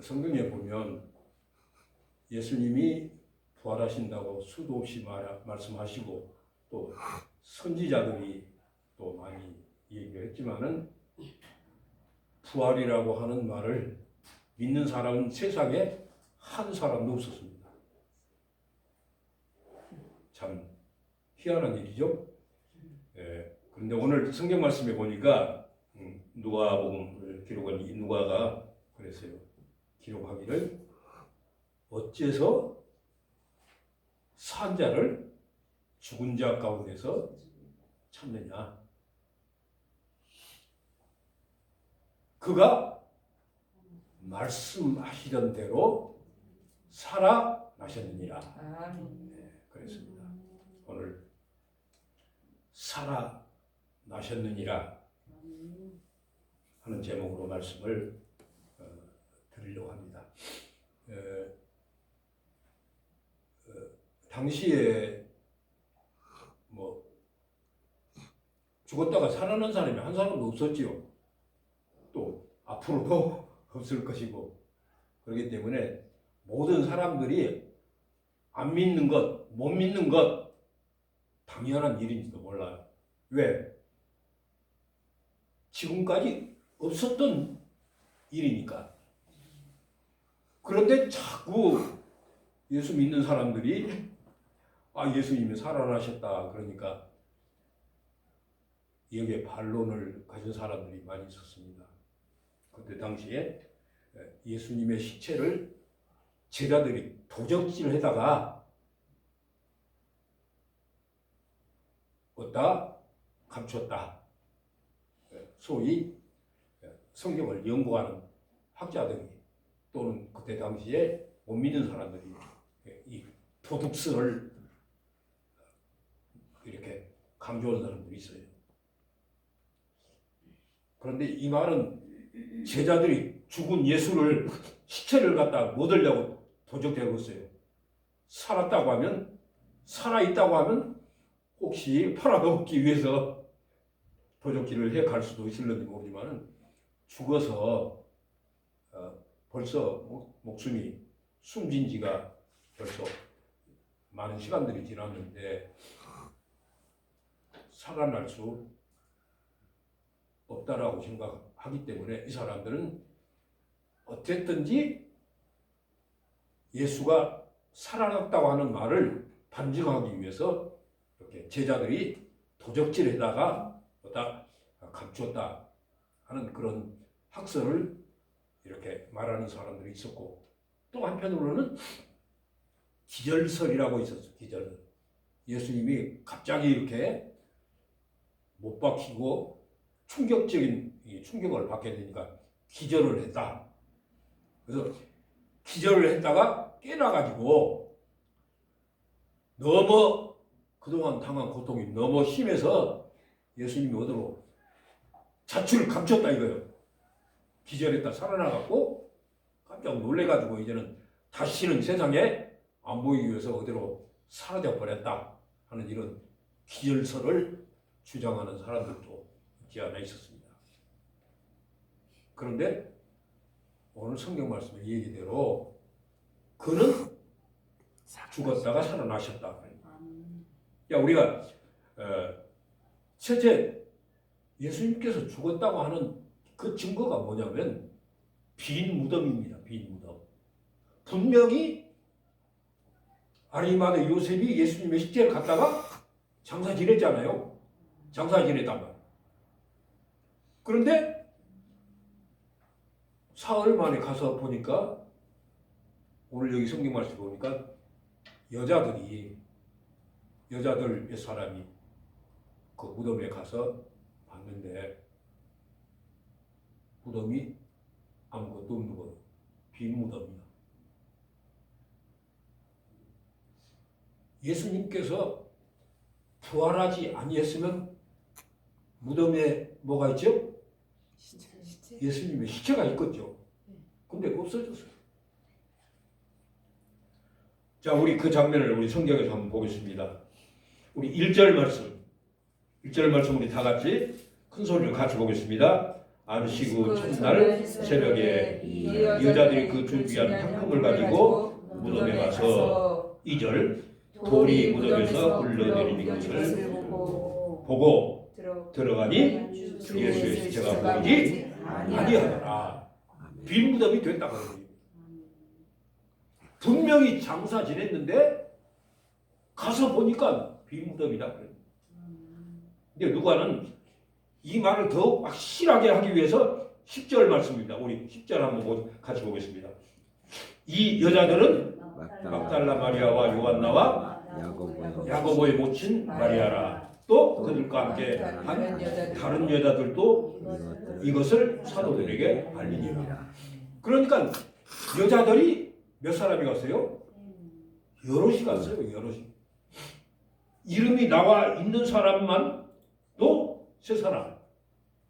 성경에 보면 예수님이 부활하신다고 수도 없이 말씀하시고 또 선지자들이 또 많이 얘기를 했지만은 부활이라고 하는 말을 믿는 사람은 세상에 한 사람도 없었습니다. 참 희한한 일이죠. 그런데 오늘 성경 말씀에 보니까 누가복음을 기록한 이 누가가 그랬어요. 기록하기를 어째서 산자를 죽은 자 가운데서 찾느냐. 그가 말씀하시던 대로 살아나셨느니라. 그랬습니다. 오늘 살아나셨느니라 하는 제목으로 말씀을 드리려고 합니다. 당시에 뭐 죽었다가 살아난 사람이 한 사람도 없었지요. 또 앞으로도 없을 것이고, 그렇기 때문에 모든 사람들이 안 믿는 것, 못 믿는 것 당연한 일인지도 몰라요. 왜? 지금까지 없었던 일이니까. 그런데 자꾸 예수 믿는 사람들이 예수님이 살아나셨다 그러니까 여기에 반론을 가진 사람들이 많이 있었습니다. 그때 당시에 예수님의 시체를 제자들이 도적질해다가 어디다 감췄다. 소위 성경을 연구하는 학자들이 또는 그때 당시에 못 믿는 사람들이 이 도둑스를 이렇게 강조하는 사람들이 있어요. 그런데 이 말은 제자들이 죽은 예수를 시체를 갖다 못 얻으려고 도적대고 있어요. 살았다고 하면, 살아있다고 하면 혹시 팔아먹기 위해서 도적질을 해 갈 수도 있을는지 모르지만 죽어서 벌써 목숨이 숨진 지가 벌써 많은 시간들이 지났는데 살아날 수 없다라고 생각하기 때문에 이 사람들은 어쨌든지 예수가 살아났다고 하는 말을 반증하기 위해서 이렇게 제자들이 도적질에다가 감추었다 하는 그런 학설을 이렇게 말하는 사람들이 있었고, 또 한편으로는 기절설이라고 있었어요. 기절설. 예수님이 갑자기 이렇게 못 박히고 충격적인 충격을 받게 되니까 기절을 했다. 그래서 기절을 했다가 깨나가지고 너무 그동안 당한 고통이 너무 심해서 예수님이 어디로 자취를 감췄다 이거예요. 기절했다 살아나갖고 깜짝 놀래가지고 이제는 다시는 세상에 안 보이기 위해서 어디로 사라져버렸다 하는 이런 기절설을 주장하는 사람들도 있지 않아 있었습니다. 그런데 오늘 성경 말씀의 얘기대로 그는 죽었다가 살아나셨다. 우리가 첫째 예수님께서 죽었다고 하는 그 증거가 뭐냐면 빈 무덤입니다. 빈 무덤. 분명히 아리마대 요셉이 예수님의 시체를 갖다가 장사 지냈잖아요. 장사 지냈단 말이에요. 그런데 사흘 만에 가서 보니까 오늘 여기 성경 말씀 보니까 여자들 몇 사람이 그 무덤에 가서 봤는데 무덤이 아무것도 없는 거예요. 빈 무덤이야. 예수님께서 부활하지 아니했으면 무덤에 뭐가 있죠? 예수님의 시체가 있겠죠. 근데 없어졌어요. 자, 우리 그 장면을 우리 성경에서 한번 보겠습니다. 우리 1절 말씀 우리 다 같이 큰 소리로 같이 보겠습니다. 안식구 첫날 새벽에 여자들이 그 준비한 향품을 가지고 무덤에 가서 2절 돌이 무덤에서 흘러내리는 것을 보고 들어가니 예수의 시체가 보이지 아니하더라. 빈 무덤이 됐다고 합니다. 분명히 장사 지냈는데 가서 보니까 빈 무덤이다. 근데 누가는 이 말을 더욱 확실하게 하기 위해서 10절 말씀입니다. 우리 10절 한번 같이 보겠습니다. 이 여자들은 막달라 마리아와 요한나와 야고보의 모친 마리아라. 또 그들과 함께 한 다른 여자들도 이것을 사도들에게 알리니라. 그러니까 여자들이 몇 사람이 갔어요? 여럿이 갔어요. 여럿이. 이름이 나와 있는 사람만 또 3사람.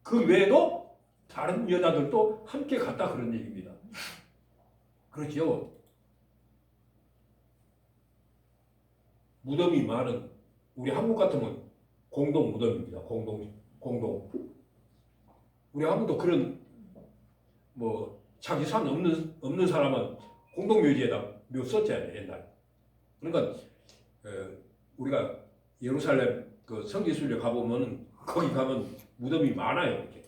그 외에도 다른 여자들도 함께 갔다 그런 얘기입니다. 그렇죠? 무덤이 많은 우리 한국 같으면 공동 무덤입니다. 공동. 우리 한국도 그런 뭐 자기 산 없는 사람은 공동묘지에다 묘 썼잖아요. 옛날. 그러니까 우리가 예루살렘 그 성지순례 가보면 거기 가면 무덤이 많아요. 이렇게.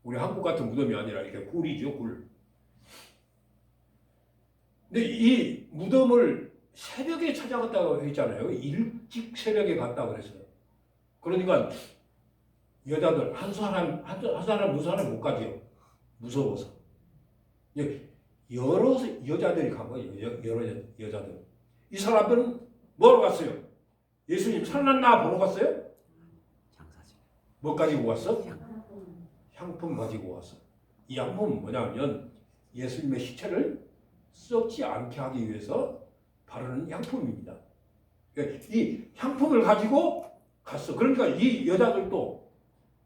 우리 한국 같은 무덤이 아니라 이렇게 굴이죠, 굴. 근데 이 무덤을 새벽에 찾아갔다고 했잖아요. 일찍 새벽에 갔다고 그랬어요. 그러니까 여자들 한 사람 두 사람 못 가죠. 무서워서. 여러 여자들이 간 거예요. 여러 여자들. 이 사람들은 뭐하러 갔어요? 예수님 살아났나 보러 갔어요? 뭐 가지고 왔어? 향품 가지고 왔어. 이 향품은 뭐냐면 예수님의 시체를 썩지 않게 하기 위해서 바르는 향품입니다. 이 향품을 가지고 갔어. 그러니까 이 여자들도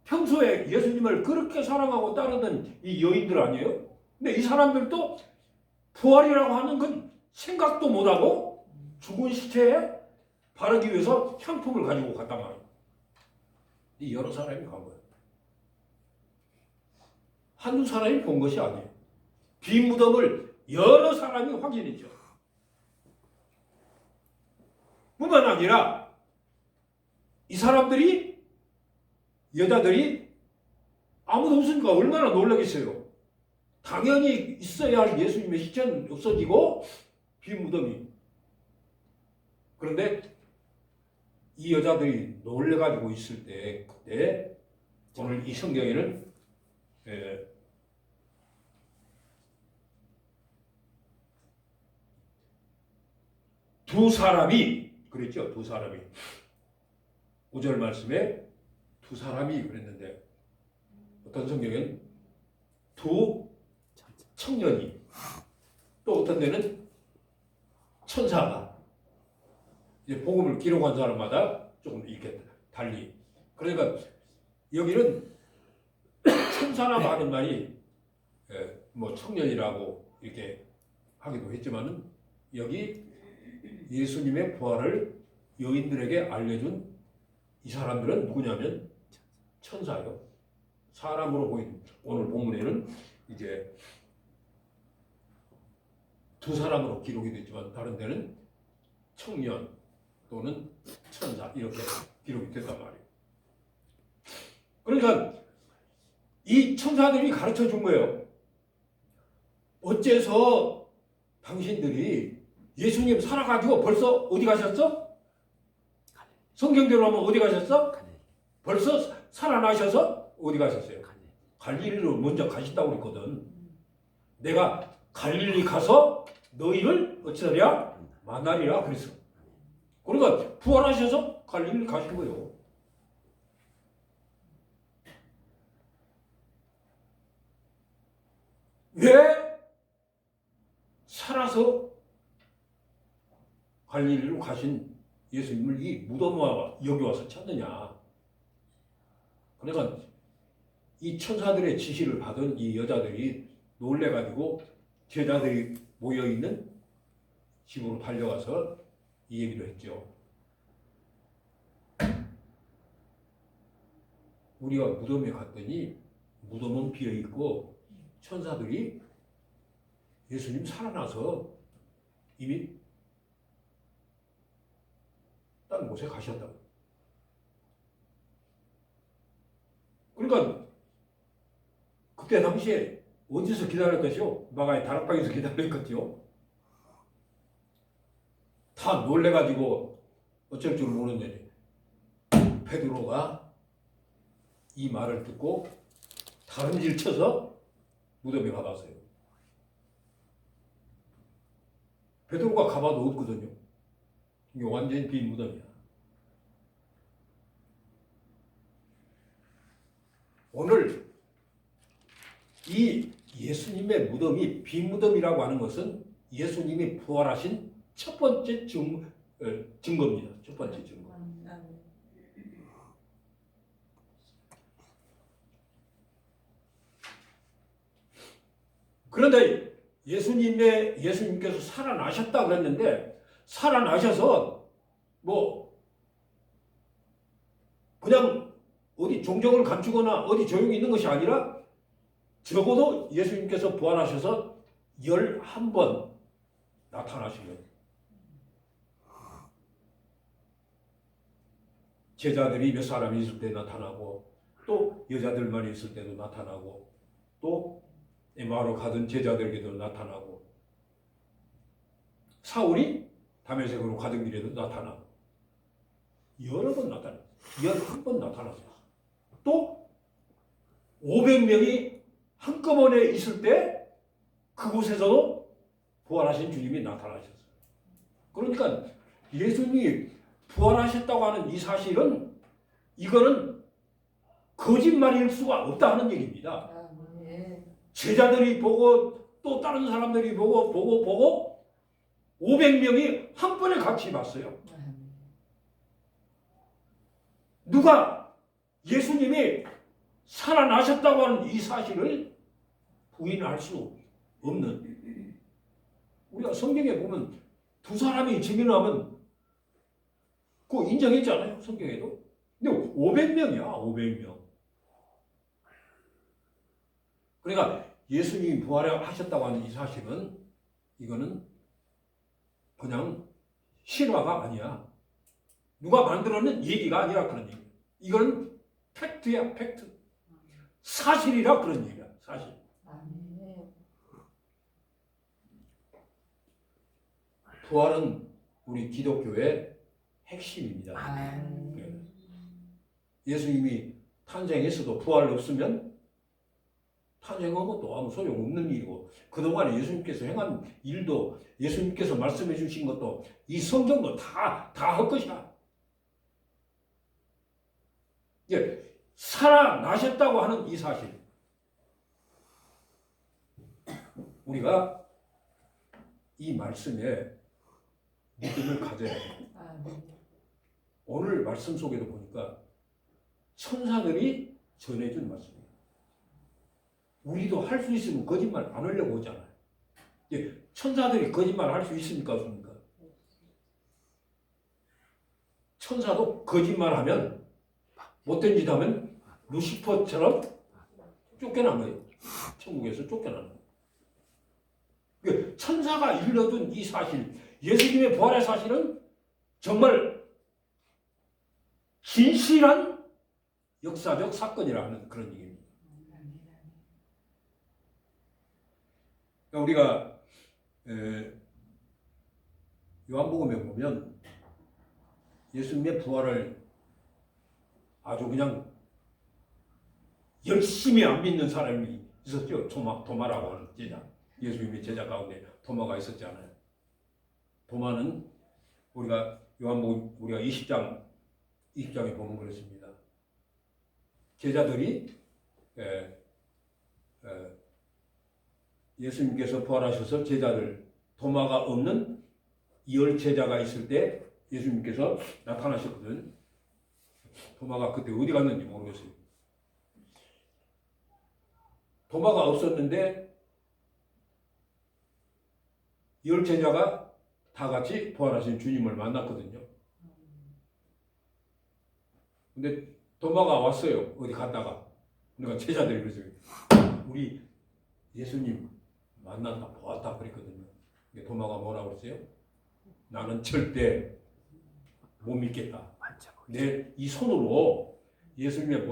평소에 예수님을 그렇게 사랑하고 따르던 이 여인들 아니에요? 근데 이 사람들도 부활이라고 하는 건 생각도 못하고 죽은 시체에 바르기 위해서 향품을 가지고 갔단 말이에요. 이 여러 사람이 간 거예요. 한두 사람이 본 것이 아니에요. 빈 무덤을 여러 사람이 확인했죠. 뿐만 아니라 이 사람들이 여자들이 아무도 없으니까 얼마나 놀라겠어요. 당연히 있어야 할 예수님의 시체는 없어지고 빈 무덤이. 그런데 이 여자들이 놀래가지고 있을 때 그때 오늘 이 성경에는 두 사람이 그랬죠. 두 사람이 5절 말씀에 두 사람이 그랬는데 어떤 성경에는 두 청년이 또 어떤 데는 천사가 이제 복음을 기록한 사람마다 조금 이렇게 달리. 그러니까 여기는 천사라고 하는 말이 뭐 청년이라고 이렇게 하기도 했지만은 여기 예수님의 부활을 여인들에게 알려준 이 사람들은 누구냐면 천사요. 사람으로 보인 오늘 본문에는 이제 두 사람으로 기록이 됐지만 다른 데는 청년 또는 천사 이렇게 기록이 됐단 말이에요. 그러니까 이 천사들이 가르쳐 준 거예요. 어째서 당신들이 예수님 살아가지고 벌써 어디 가셨어? 성경대로 하면 어디 가셨어? 벌써 살아나셔서 어디 가셨어요? 갈릴리로 먼저 가신다고 그랬거든. 내가 갈릴리 가서 너희를 어찌하랴? 만나리라 그랬어. 그러니까 부활하셔서 갈릴리 가신 거예요. 왜 살아서 갈릴리로 가신 예수님을 이 무덤와 여기 와서 찾느냐. 그러니까 이 천사들의 지시를 받은 이 여자들이 놀래가지고 제자들이 모여있는 집으로 달려가서 이 얘기를 했죠. 우리가 무덤에 갔더니 무덤은 비어 있고 천사들이 예수님 살아나서 이미 다른 곳에 가셨다고. 그러니까 그때 당시에 어디서 기다렸겠죠? 마가의 다락방에서 기다렸겠죠? 다 놀래가지고 어쩔 줄 모르는데 베드로가 이 말을 듣고 다른 길 쳐서 무덤에 가봤어요. 베드로가 가봐도 없거든요. 이게 완전히 빈 무덤이야. 오늘 이 예수님의 무덤이 빈 무덤이라고 하는 것은 예수님이 부활하신 첫 번째 증거입니다. 첫 번째 증거. 그런데 예수님께서 살아나셨다 그랬는데 살아나셔서 뭐 그냥 어디 종적을 감추거나 어디 조용히 있는 것이 아니라 적어도 예수님께서 부활하셔서 11번 나타나신 거예요. 제자들이 몇 사람이 있을 때 나타나고 또 여자들만 있을 때도 나타나고 또 에마로 가던 제자들에게도 나타나고 사울이 다메섹으로 가던 길에도 나타나고 여러 번 나타났어요. 11번 나타났어요. 또 500명이 한꺼번에 있을 때 그곳에서도 부활하신 주님이 나타나셨어요. 그러니까 예수님이 부활하셨다고 하는 이 사실은 이거는 거짓말일 수가 없다 하는 얘기입니다. 제자들이 보고 또 다른 사람들이 보고 500명이 한 번에 같이 봤어요. 누가 예수님이 살아나셨다고 하는 이 사실을 부인할 수 없는, 우리가 성경에 보면 두 사람이 증인하면 그거 인정했잖아요. 성경에도. 근데 500명이야. 500명. 그러니까 예수님이 부활하셨다고 하는 이 사실은 이거는 그냥 실화가 아니야. 누가 만들어낸 얘기가 아니라 그런 얘기야. 이건 팩트야. 팩트. 사실이라 그런 얘기야. 사실. 부활은 우리 기독교의 핵심입니다. 네. 예수님이 탄생했어도 부활 없으면 탄생한 것도 아무 소용없는 일이고 그동안 예수님께서 행한 일도 예수님께서 말씀해 주신 것도 이 성경도 다 할 것이야. 예, 살아나셨다고 하는 이 사실 우리가 이 말씀에 믿음을 가져야 해요. 오늘 말씀 속에도 보니까 천사들이 전해준 말씀이에요. 우리도 할 수 있으면 거짓말 안 하려고 하잖아요. 예, 천사들이 거짓말 할 수 있습니까? 없습니까? 천사도 거짓말하면 못된 짓 하면 루시퍼처럼 쫓겨난 거예요. 천국에서 쫓겨나는 거예요. 천사가 일러준 이 사실, 예수님의 부활의 사실은 정말 진실한 역사적 사건이라 하는 그런 얘기입니다. 우리가 요한복음에 보면 예수님의 부활을 아주 그냥 열심히 안 믿는 사람이 있었죠. 도마라고 하는 제자. 예수님의 제자 가운데 도마가 있었잖아요. 도마는 우리가 요한복음 우리가 20장에 보면 그렇습니다. 제자들이 예수님께서 부활하셔서 제자들 도마가 없는 10 제자가 있을 때 예수님께서 나타나셨거든. 도마가 그때 어디 갔는지 모르겠어요. 도마가 없었는데 10 제자가 다 같이 부활하신 주님을 만났거든요. 근데 도마가 왔어요. 어디 갔다가. 그러니까 제자들이 그러죠. 우리 예수님 만났다 보았다 그랬거든요. 도마가 뭐라고 그랬어요? 나는 절대 못 믿겠다. 내 이 손으로 예수님의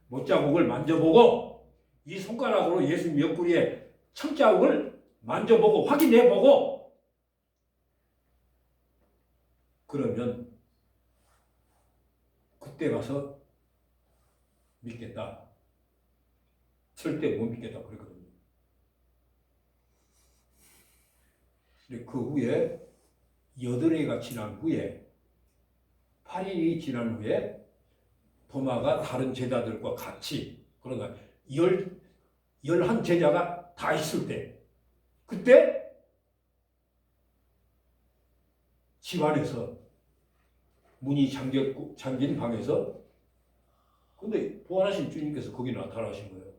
못자국을 만져보고 이 손가락으로 예수님 옆구리에 청자국을 만져보고 확인해보고 그러면 그때 가서 믿겠다. 절대 못 믿겠다 그랬거든요. 근데 그 후에 8해가 지난 후에 8일이 지난 후에 도마가 다른 제자들과 같이 그러니까 11 제자가 다 있을 때 그때 집 안에서 문이 잠긴 방에서 근데 부활하신 주님께서 거기 나타나신 거예요.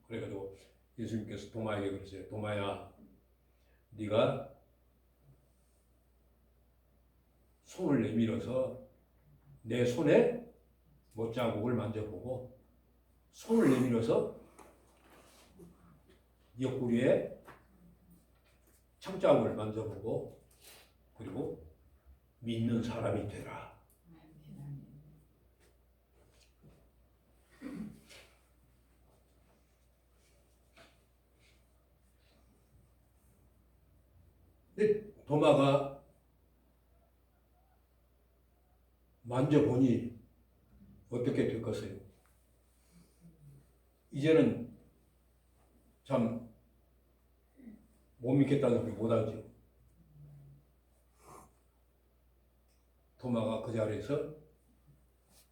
그래가지고 예수님께서 도마에게 그러세요. 도마야, 네가 손을 내밀어서 내 손에 못자국을 만져보고 손을 내밀어서 옆구리에 창자국을 만져보고 그리고 믿는 사람이 되라. 근데 도마가 만져보니 어떻게 될 것이에요? 이제는 참 못 믿겠다는 소리 못하죠. 도마가 그 자리에서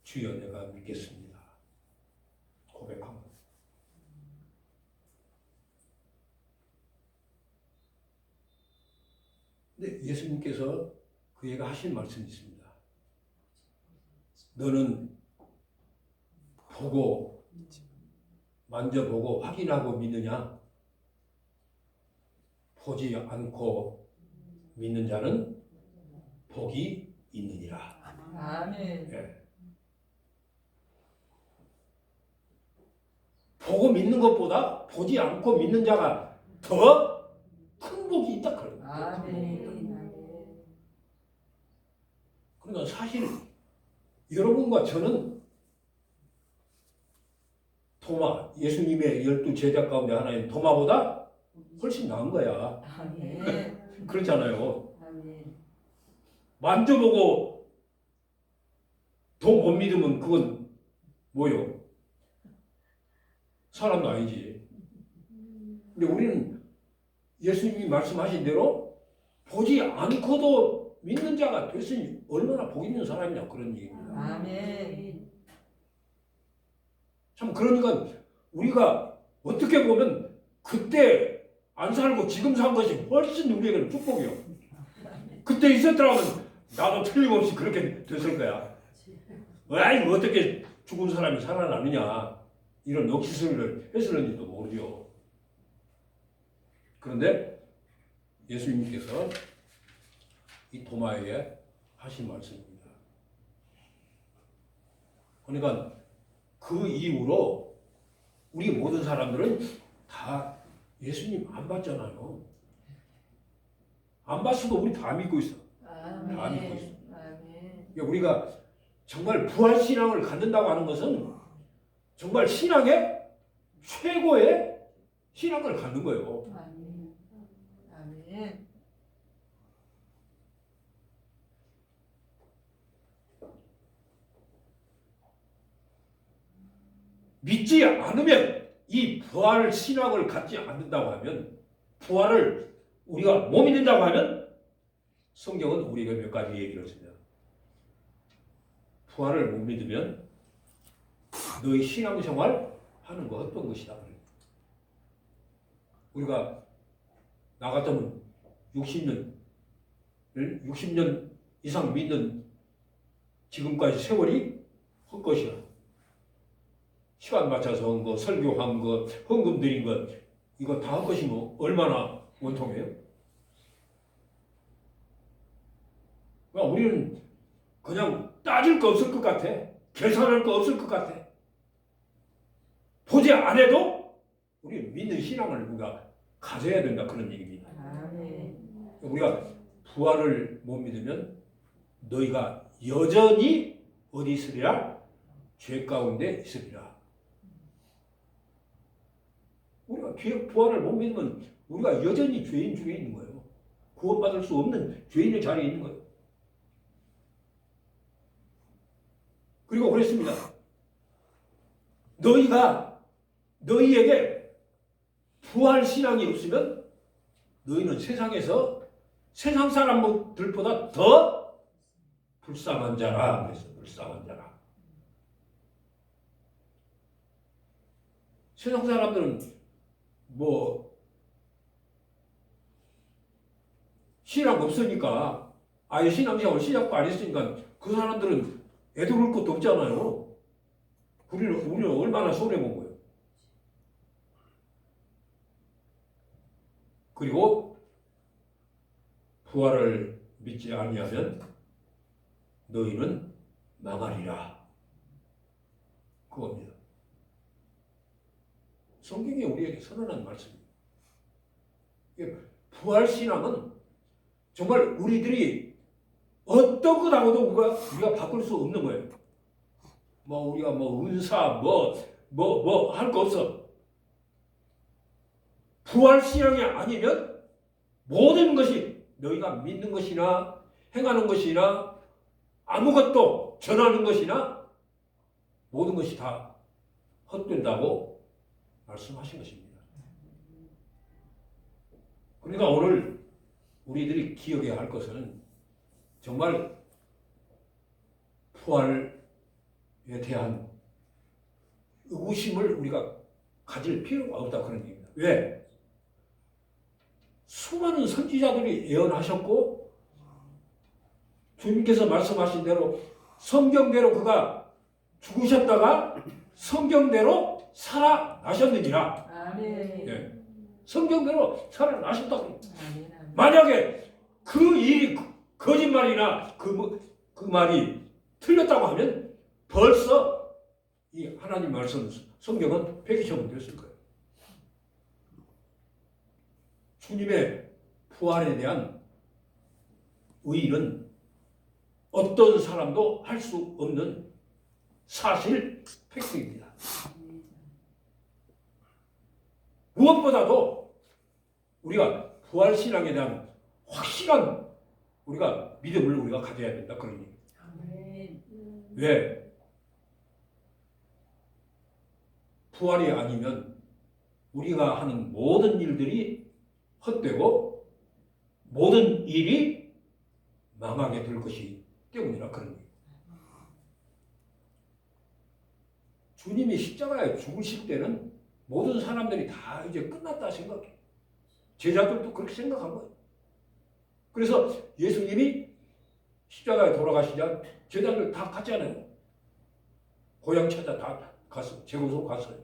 주여 내가 믿겠습니다. 고백한 거예요. 근데 예수님께서 그에게 하신 말씀이 있습니다. 너는 보고 만져보고 확인하고 믿느냐? 보지 않고 믿는 자는 복이 있느니라. 아멘. 네. 보고 믿는 것보다 보지 않고 믿는 자가 더 큰 복이 있다 그래요. 아멘. 그러니까 사실 여러분과 저는 도마, 예수님의 12 제자 가운데 하나인 도마보다 훨씬 나은 거야. 아멘. 그렇잖아요. 아멘. 만져보고 더 못 믿으면 그건 뭐요? 사람도 아니지. 근데 우리는 예수님이 말씀하신 대로 보지 않고도 믿는 자가 됐으니 얼마나 복 있는 사람이냐 그런 얘기입니다. 아멘. 참 그러니까 우리가 어떻게 보면 그때 안 살고 지금 산 것이 훨씬 우리에게는 축복이요. 그때 있었더라면 나도 틀림없이 그렇게 됐을 거야. 아이 어떻게 죽은 사람이 살아나느냐 이런 억지스를 했을는지도 모르죠. 그런데 예수님께서 이 도마에게 하신 말씀입니다. 그러니까 그 이후로 우리 모든 사람들은 다 예수님 안 봤잖아요. 안 봤어도 우리 다 믿고 있어. 다 믿고 있어. 그러니까 우리가 정말 부활신앙을 갖는다고 하는 것은 정말 신앙의 최고의 신앙을 갖는 거예요. 아멘. 아멘. 믿지 않으면 이 부활 신앙을 갖지 않는다고 하면 부활을 우리가 못 믿는다고 하면 성경은 우리가 몇 가지 얘기를 했습니다. 부활을 못 믿으면 너희 신앙생활 하는 거 어떤 것이다. 우리가 나 같으면 60년 이상 믿는 지금까지 세월이 헛것이야. 시간 맞춰서 한 거, 설교한 거, 헌금 드린 것 이거 다 헛것이면 얼마나 원통해요? 우리는 그냥 따질 거 없을 것 같아. 계산할 거 없을 것 같아. 보지 않아도 우리 믿는 신앙을 우리가 가져야 된다 그런 얘기입니다. 아멘. 우리가 부활을 못 믿으면 너희가 여전히 어디 있으리라? 죄 가운데 있으리라. 우리가 부활을 못 믿으면 우리가 여전히 죄인 중에 있는 거예요. 구원받을 수 없는 죄인의 자리에 있는 거예요. 그리고 그랬습니다. 너희에게 부활 신앙이 없으면 너희는 세상에서 세상 사람들보다 더 불쌍한 자라. 그래서 불쌍한 자라. 세상 사람들은 뭐 신앙 없으니까 아예 신앙생활 시작도 안 했으니까 그 사람들은 애들을 것도 없잖아요. 우리는 얼마나 손해본 거예요. 그리고 부활을 믿지 아니하면 너희는 망하리라. 그겁니다. 성경이 우리에게 선언한 말씀입니다. 부활 신앙은 정말 우리들이 어떤 것하고도 우리가 바꿀 수 없는 거예요. 우리가 은사 할 거 없어. 부활 신앙이 아니면 모든 것이 너희가 믿는 것이나 행하는 것이나 아무것도 전하는 것이나 모든 것이 다 헛된다고 말씀하신 것입니다. 그러니까 오늘 우리들이 기억해야 할 것은 정말 부활에 대한 의구심을 우리가 가질 필요가 없다 그런 얘기입니다. 왜? 수많은 선지자들이 예언하셨고 주님께서 말씀하신 대로 성경대로 그가 죽으셨다가 성경대로 살아나셨느니라. 아멘. 예. 성경대로 살아나셨다고. 아멘. 만약에 그 일이 거짓말이나 그 말이 틀렸다고 하면 벌써 이 하나님 말씀 성경은 폐기 처분됐을 거예요. 주님의 부활에 대한 의의는 어떤 사람도 할 수 없는 사실 팩트입니다. 무엇보다도 우리가 부활 신앙에 대한 확실한 우리가 믿음을 우리가 가져야 된다 그런 얘기. 아멘. 왜? 부활이 아니면 우리가 하는 모든 일들이 헛되고 모든 일이 망하게 될 것이기 때문이라 그런 얘기. 주님이 십자가에 죽으실 때는 모든 사람들이 다 이제 끝났다 생각해. 제자들도 그렇게 생각한 거예요. 그래서 예수님이 십자가에 돌아가시자 제자들 다 갔잖아요. 고향 찾아 다 갔어요. 제곳으로 갔어요.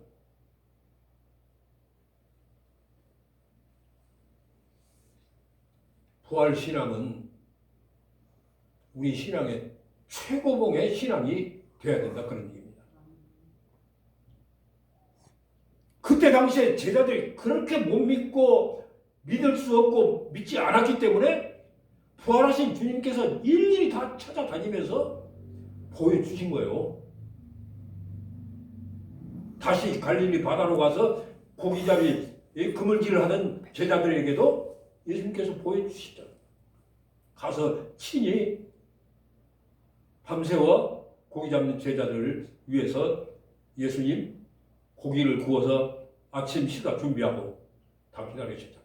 부활 신앙은 우리 신앙의 최고봉의 신앙이 되어야 된다 그런 얘기입니다. 그때 당시에 제자들이 그렇게 못 믿고 믿을 수 없고 믿지 않았기 때문에 부활하신 주님께서 일일이 다 찾아다니면서 보여주신 거예요. 다시 갈릴리 바다로 가서 고기잡이 그물질을 하는 제자들에게도 예수님께서 보여주시죠. 가서 친히 밤새워 고기 잡는 제자들을 위해서 예수님 고기를 구워서 아침 식사 준비하고 다 기다리셨잖아요.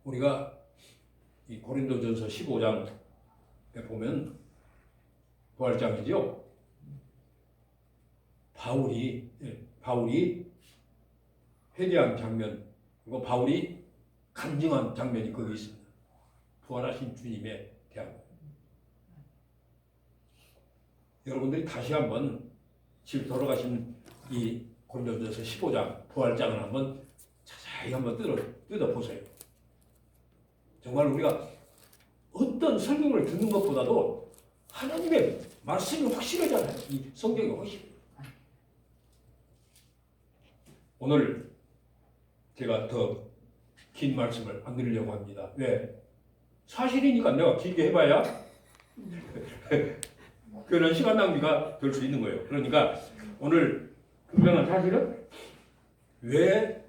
우리가 이 고린도전서 15장에 보면 부활장이죠. 바울이 회개한 장면, 그리고 바울이 간증한 장면이 거기 있습니다. 부활하신 주님에 대한. 여러분들이 다시 한번 집 돌아가신 이 고린도전서 15장 부활장을 한번 자세히 한번 뜯어보세요. 정말 우리가 어떤 설명을 듣는 것보다도 하나님의 말씀이 확실하잖아요. 이 성경이 확실해. 오늘 제가 더 긴 말씀을 안 드리려고 합니다. 왜? 사실이니까 내가 길게 해봐야 그런 시간 낭비가 될 수 있는 거예요. 그러니까 오늘 분명한 사실은 왜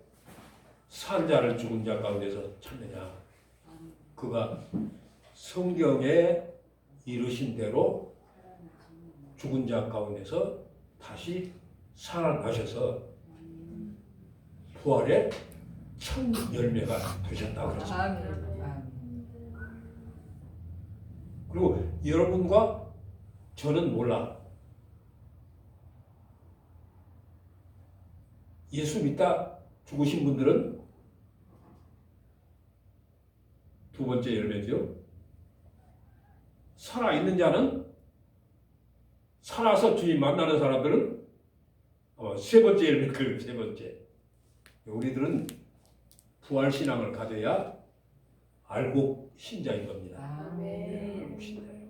산 자를 죽은 자 가운데서 찾느냐. 그가 성경에 이르신 대로 죽은 자 가운데서 다시 살아나셔서 부활의 첫 열매가 되셨다 그랬습니다. 아멘. 그리고 여러분과 저는 몰라. 예수 믿다 죽으신 분들은 두 번째 열매죠. 살아있는 자는, 살아서 주님 만나는 사람들은 세 번째 열매, 그 세 번째. 우리들은 부활신앙을 가져야 알곡 신자인 겁니다. 아멘. 알곡 신자예요.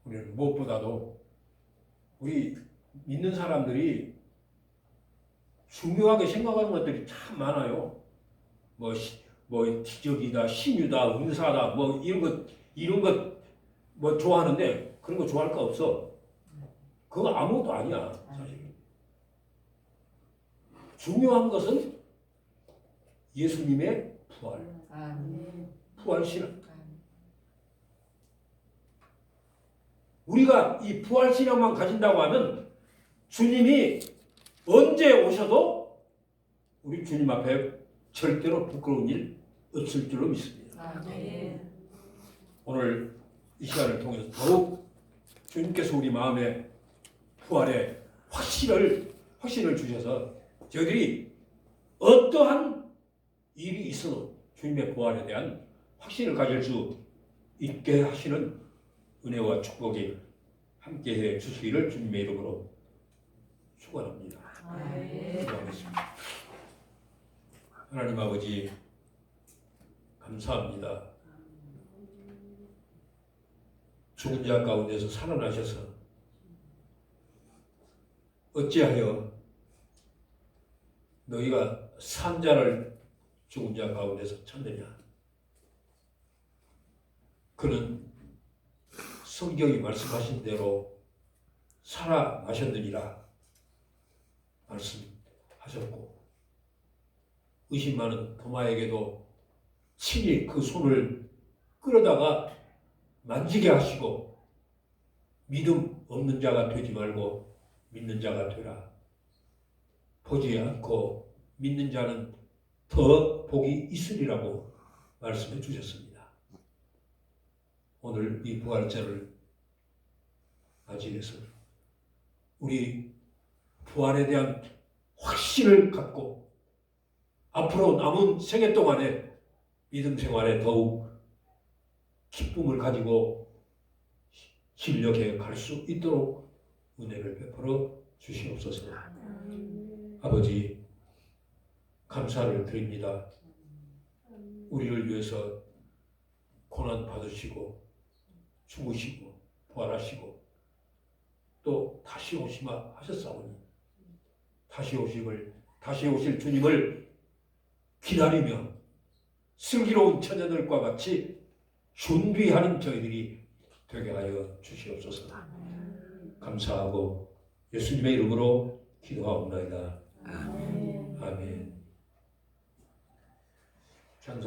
우리는 무엇보다도 우리 믿는 사람들이 중요하게 생각하는 것들이 참 많아요. 뭐 기적이다, 신유다, 은사다, 뭐 이런 것 뭐 좋아하는데 그런 거 좋아할 거 없어. 그거 아무것도 아니야, 사실. 중요한 것은 예수님의 부활, 아멘. 부활신앙. 우리가 이 부활신앙만 가진다고 하면 주님이 언제 오셔도 우리 주님 앞에 절대로 부끄러운 일 없을 줄로 믿습니다. 아멘. 오늘 이 시간을 통해서 더욱 주님께서 우리 마음에 부활의 확신을 주셔서 저희들이 어떠한 일이 있어도 주님의 부활에 대한 확신을 가질 수 있게 하시는 은혜와 축복이 함께해 주시기를 주님의 이름으로 축원합니다. 아멘. 기도하겠습니다. 하나님 아버지 감사합니다. 죽은 자 가운데서 살아나셔서 어찌하여 너희가 산 자를 죽은 자 가운데서 찾느냐. 그는 성경이 말씀하신 대로 살아나셨느니라 말씀하셨고, 의심 많은 도마에게도 친히 그 손을 끌어다가 만지게 하시고, 믿음 없는 자가 되지 말고 믿는 자가 되라. 보지 않고 믿는 자는 더 복이 있으리라고 말씀해 주셨습니다. 오늘 이 부활절을 맞이해서 우리 부활에 대한 확신을 갖고 앞으로 남은 생애 동안에 믿음 생활에 더욱 기쁨을 가지고 진력해 갈 수 있도록 은혜를 베풀어 주시옵소서. 아버지 감사를 드립니다. 우리를 위해서 고난 받으시고 죽으시고 부활하시고 또 다시 오시마 하셨사오니 다시 오실 주님을 기다리며 슬기로운 처녀들과 같이 준비하는 저희들이 되게 하여 주시옵소서. 감사하고 예수님의 이름으로 기도하옵나이다. 아멘. 찬송